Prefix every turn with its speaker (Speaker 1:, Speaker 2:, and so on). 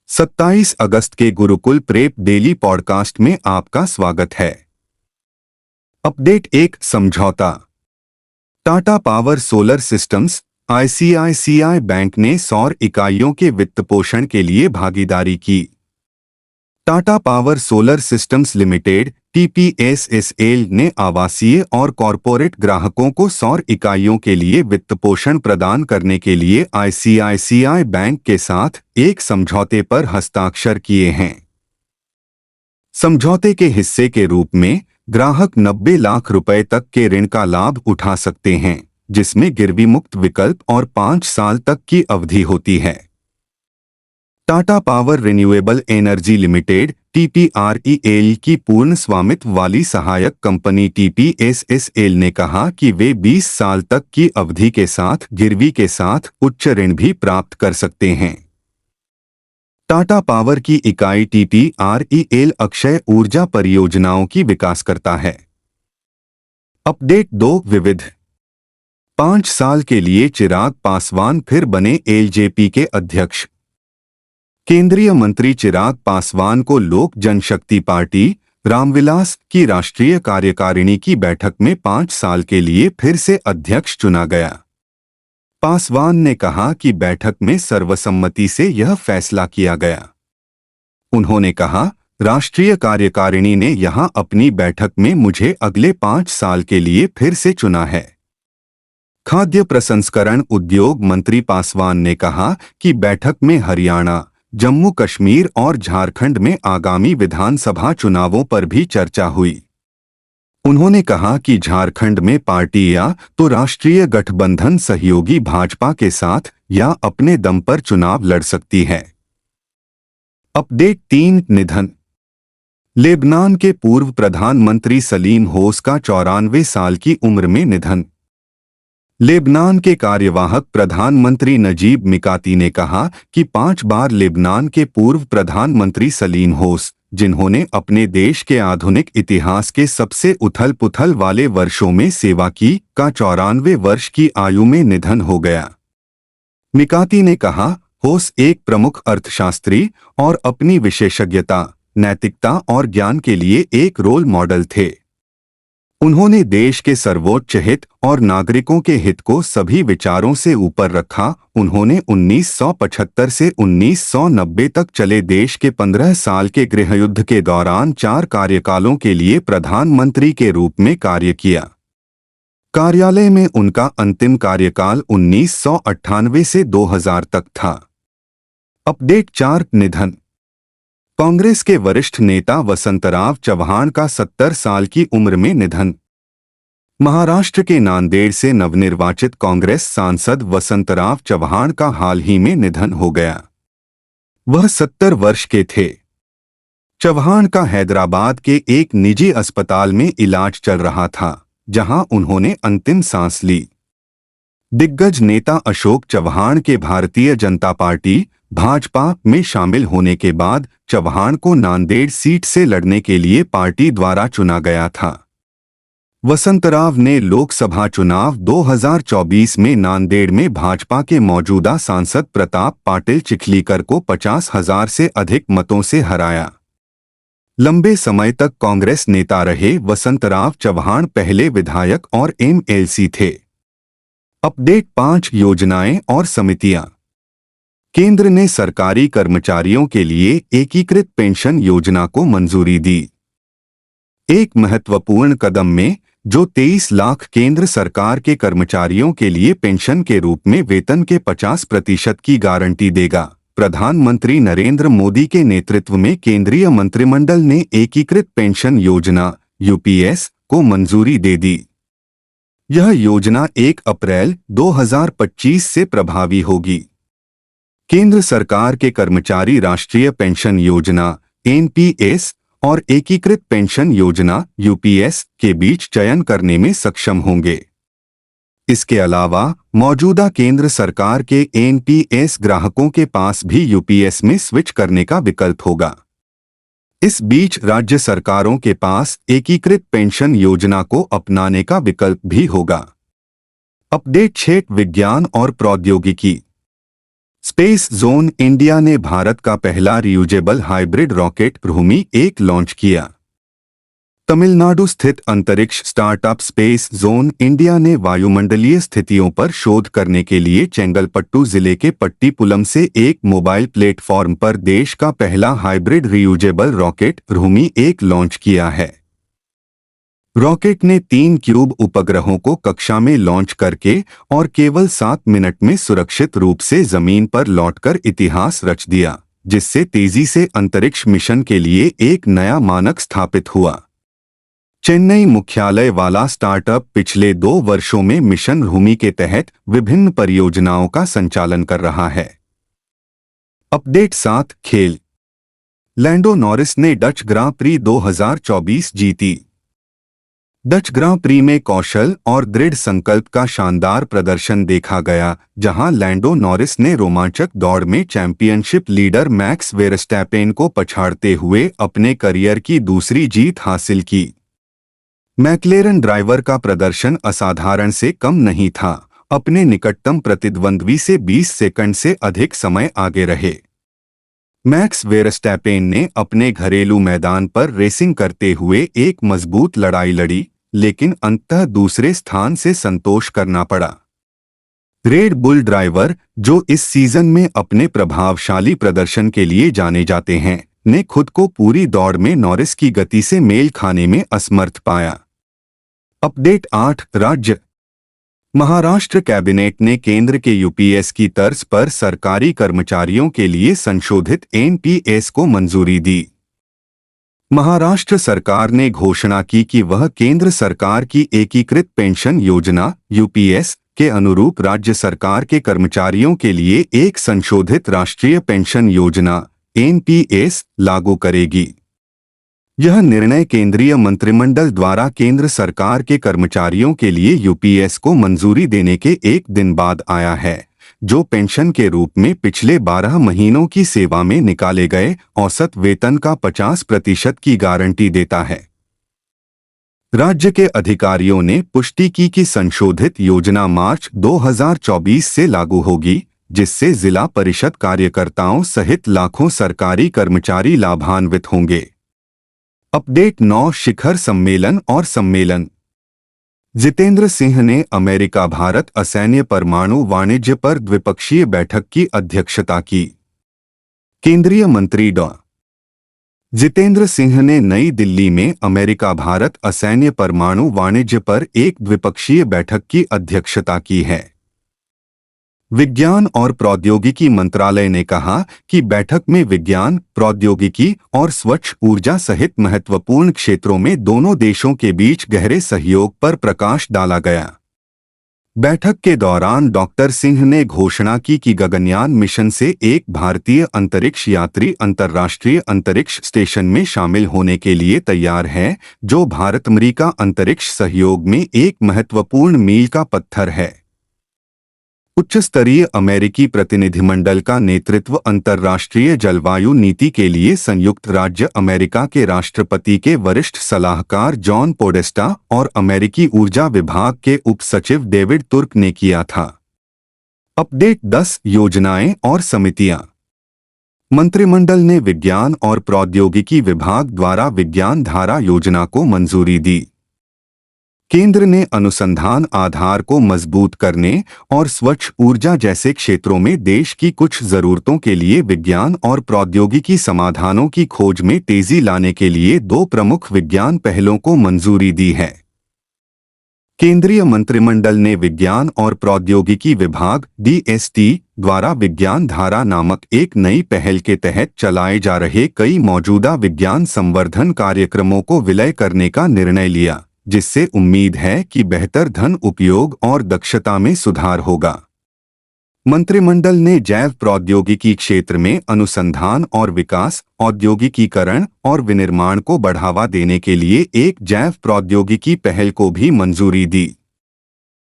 Speaker 1: 27 अगस्त के Gurukul prep daily podcast में आपका स्वागत है। अपडेट 1 समझौता। Tata power solar systems ICICI bank ने सौर इकाइयों के वित्तपोषण के लिए भागीदारी की। Tata power solar systems limited TPSSL ने आवासीय और कॉरपोरेट ग्राहकों को सौर इकाइयों के लिए वित्तपोषण प्रदान करने के लिए आईसीआईसीआई बैंक के साथ एक समझौते पर हस्ताक्षर किए हैं। समझौते के हिस्से के रूप में ग्राहक 90 लाख रुपए तक के ऋण का लाभ उठा सकते हैं, जिसमें गिरवी मुक्त विकल्प और 5 साल तक की अवधि होती है। Tata power renewable energy limited TPREL की पूर्ण स्वामित्व वाली सहायक कंपनी टीपीएसएसएल ने कहा कि वे 20 साल तक की अवधि के साथ गिरवी के साथ उच्च ऋण भी प्राप्त कर सकते हैं। टाटा पावर की इकाई टीपीआरईएल अक्षय ऊर्जा परियोजनाओं की विकास करता है। अपडेट 2 विविध। 5 साल के लिए चिराग पासवान फिर बने एलजेपी के अध्यक्ष। केंद्रीय मंत्री चिराग पासवान को लोक जनशक्ति पार्टी रामविलास की राष्ट्रीय कार्यकारिणी की बैठक में 5 साल के लिए फिर से अध्यक्ष चुना गया। पासवान ने कहा कि बैठक में सर्वसम्मति से यह फैसला किया गया। उन्होंने कहा, राष्ट्रीय कार्यकारिणी ने यहां अपनी बैठक में मुझे अगले 5 साल के लिए फिर से चुना है। खाद्य प्रसंस्करण उद्योग मंत्री पासवान ने कहा कि बैठक में हरियाणा, जम्मू कश्मीर और झारखंड में आगामी विधानसभा चुनावों पर भी चर्चा हुई। उन्होंने कहा कि झारखंड में पार्टी या तो राष्ट्रीय गठबंधन सहयोगी भाजपा के साथ या अपने दम पर चुनाव लड़ सकती है। अपडेट 3 निधन। लेबनान के पूर्व प्रधानमंत्री सलीम होस का 94 साल की उम्र में निधन। लेबनान के कार्यवाहक प्रधानमंत्री नजीब मिकाती ने कहा कि 5 बार लेबनान के पूर्व प्रधानमंत्री सलीम होस, जिन्होंने अपने देश के आधुनिक इतिहास के सबसे उथल-पुथल वाले वर्षों में सेवा की, का 94 वर्ष की आयु में निधन हो गया। मिकाती ने कहा, होस एक प्रमुख अर्थशास्त्री और अपनी विशेषज्ञता, नैतिकता और ज्ञान के लिए एक रोल मॉडल थे। उन्होंने देश के सर्वोच्च हित और नागरिकों के हित को सभी विचारों से ऊपर रखा। उन्होंने 1975 से 1990 तक चले देश के 15 साल के गृहयुद्ध के दौरान 4 कार्यकालों के लिए प्रधानमंत्री के रूप में कार्य किया। कार्यालय में उनका अंतिम कार्यकाल 1998 से 2000 तक था। अपडेट 4 निधन। कांग्रेस के वरिष्ठ नेता वसंतराव चव्हाण का 70 साल की उम्र में निधन। महाराष्ट्र के नांदेड़ से नवनिर्वाचित कांग्रेस सांसद वसंतराव चव्हाण का हाल ही में निधन हो गया। वह 70 वर्ष के थे। चव्हाण का हैदराबाद के एक निजी अस्पताल में इलाज चल रहा था, जहां उन्होंने अंतिम सांस ली। दिग्गज नेता अशोक चव्हाण के भारतीय जनता पार्टी भाजपा में शामिल होने के बाद चव्हाण को नांदेड़ सीट से लड़ने के लिए पार्टी द्वारा चुना गया था। वसंतराव ने लोकसभा चुनाव 2024 में नांदेड़ में भाजपा के मौजूदा सांसद प्रताप पाटिल चिखलीकर को 50,000 से अधिक मतों से हराया। लंबे समय तक कांग्रेस नेता रहे वसंतराव चव्हाण पहले विधायक और एमएलसी थे। अपडेट 5 योजनाएं और समितियां। केंद्र ने सरकारी कर्मचारियों के लिए एकीकृत पेंशन योजना को मंजूरी दी। एक महत्वपूर्ण कदम में, जो 23 लाख केंद्र सरकार के कर्मचारियों के लिए पेंशन के रूप में वेतन के 50% की गारंटी देगा। प्रधानमंत्री नरेंद्र मोदी के नेतृत्व में केंद्रीय मंत्रिमंडल ने एकीकृत पेंशन योजना यूपीएस को मंजूरी दे दी। यह योजना 1 अप्रैल 2025 से प्रभावी होगी। केंद्र सरकार के कर्मचारी राष्ट्रीय पेंशन योजना एनपीएस और एकीकृत पेंशन योजना यूपीएस के बीच चयन करने में सक्षम होंगे। इसके अलावा मौजूदा केंद्र सरकार के एनपीएस ग्राहकों के पास भी यूपीएस में स्विच करने का विकल्प होगा। इस बीच राज्य सरकारों के पास एकीकृत पेंशन योजना को अपनाने का विकल्प भी होगा। अपडेट 6 विज्ञान और प्रौद्योगिकी। स्पेस जोन इंडिया ने भारत का पहला रियूजेबल हाइब्रिड रॉकेट भूमि-1 लॉन्च किया। तमिलनाडु स्थित अंतरिक्ष स्टार्टअप स्पेस जोन इंडिया ने वायुमंडलीय स्थितियों पर शोध करने के लिए चेंगलपट्टू जिले के पट्टीपुलम से एक मोबाइल प्लेटफॉर्म पर देश का पहला हाइब्रिड रियूजेबल रॉकेट भूमि-1 लॉन्च किया है। रॉकेट ने 3 क्यूब उपग्रहों को कक्षा में लॉन्च करके और केवल 7 मिनट में सुरक्षित रूप से जमीन पर लौटकर इतिहास रच दिया, जिससे तेजी से अंतरिक्ष मिशन के लिए एक नया मानक स्थापित हुआ। चेन्नई मुख्यालय वाला स्टार्टअप पिछले 2 वर्षों में मिशन भूमि के तहत विभिन्न परियोजनाओं का संचालन कर रहा है। अपडेट 7 खेल। लैंडो नॉरिस ने डच ग्रां प्री 2024 जीती। डच ग्रां प्री में कौशल और दृढ़ संकल्प का शानदार प्रदर्शन देखा गया, जहां लैंडो नॉरिस ने रोमांचक दौड़ में चैंपियनशिप लीडर मैक्स वेरस्टैपेन को पछाड़ते हुए अपने करियर की दूसरी जीत हासिल की। मैक्लेरन ड्राइवर का प्रदर्शन असाधारण से कम नहीं था, अपने निकटतम प्रतिद्वंद्वी से 20 सेकंड से अधिक समय आगे रहे। मैक्स वेरस्टैपेन ने अपने घरेलू मैदान पर रेसिंग करते हुए एक मजबूत लड़ाई लड़ी, लेकिन अंततः दूसरे स्थान से संतोष करना पड़ा। रेड बुल ड्राइवर, जो इस सीजन में अपने प्रभावशाली प्रदर्शन के लिए जाने जाते हैं, ने खुद को पूरी दौड़ में नॉरिस की गति से मेल खाने में असमर्थ पाया। अपडेट 8 राज्य। महाराष्ट्र कैबिनेट ने केंद्र के यूपीएस की तर्ज पर सरकारी कर्मचारियों के लिए संशोधित एनपीएस को मंजूरी दी। महाराष्ट्र सरकार ने घोषणा की कि वह केंद्र सरकार की एकीकृत पेंशन योजना यूपीएस के अनुरूप राज्य सरकार के कर्मचारियों के लिए एक संशोधित राष्ट्रीय पेंशन योजना एनपीएस लागू करेगी। यह निर्णय केंद्रीय मंत्रिमंडल द्वारा केंद्र सरकार के कर्मचारियों के लिए यूपीएस को मंजूरी देने के एक दिन बाद आया है, जो पेंशन के रूप में पिछले 12 महीनों की सेवा में निकाले गए औसत वेतन का 50% की गारंटी देता है। राज्य के अधिकारियों ने पुष्टि की कि संशोधित योजना मार्च 2024 से लागू होगी, जिससे जिला परिषद कार्यकर्ताओं सहित लाखों सरकारी कर्मचारी लाभान्वित होंगे। अपडेट 9 शिखर सम्मेलन और सम्मेलन। जितेंद्र सिंह ने अमेरिका भारत असैन्य परमाणु वाणिज्य पर द्विपक्षीय बैठक की अध्यक्षता की। केंद्रीय मंत्री डॉ. जितेंद्र सिंह ने नई दिल्ली में अमेरिका भारत असैन्य परमाणु वाणिज्य पर एक द्विपक्षीय बैठक की अध्यक्षता की है। विज्ञान और प्रौद्योगिकी मंत्रालय ने कहा कि बैठक में विज्ञान, प्रौद्योगिकी और स्वच्छ ऊर्जा सहित महत्वपूर्ण क्षेत्रों में दोनों देशों के बीच गहरे सहयोग पर प्रकाश डाला गया। बैठक के दौरान डॉक्टर सिंह ने घोषणा की कि गगनयान मिशन से एक भारतीय अंतरिक्ष यात्री अंतर्राष्ट्रीय अंतरिक्ष स्टेशन में शामिल होने के लिए तैयार है, जो भारत-अमेरिका अंतरिक्ष सहयोग में एक महत्वपूर्ण मील का पत्थर है। उच्च स्तरीय अमेरिकी प्रतिनिधिमंडल का नेतृत्व अंतर्राष्ट्रीय जलवायु नीति के लिए संयुक्त राज्य अमेरिका के राष्ट्रपति के वरिष्ठ सलाहकार जॉन पोडेस्टा और अमेरिकी ऊर्जा विभाग के उप सचिव डेविड तुर्क ने किया था। अपडेट 10 योजनाएं और समितियां। मंत्रिमंडल ने विज्ञान और प्रौद्योगिकी विभाग द्वारा विज्ञान धारा योजना को मंजूरी दी। केंद्र ने अनुसंधान आधार को मजबूत करने और स्वच्छ ऊर्जा जैसे क्षेत्रों में देश की कुछ जरूरतों के लिए विज्ञान और प्रौद्योगिकी समाधानों की खोज में तेजी लाने के लिए 2 प्रमुख विज्ञान पहलों को मंजूरी दी है। केंद्रीय मंत्रिमंडल ने विज्ञान और प्रौद्योगिकी विभाग DST द्वारा विज्ञान धारा नामक एक नई पहल के तहत चलाए जा रहे कई मौजूदा विज्ञान संवर्धन कार्यक्रमों को विलय करने का निर्णय लिया, जिससे उम्मीद है कि बेहतर धन उपयोग और दक्षता में सुधार होगा। मंत्रिमंडल ने जैव प्रौद्योगिकी क्षेत्र में अनुसंधान और विकास, औद्योगिकीकरण और विनिर्माण को बढ़ावा देने के लिए एक जैव प्रौद्योगिकी पहल को भी मंजूरी दी।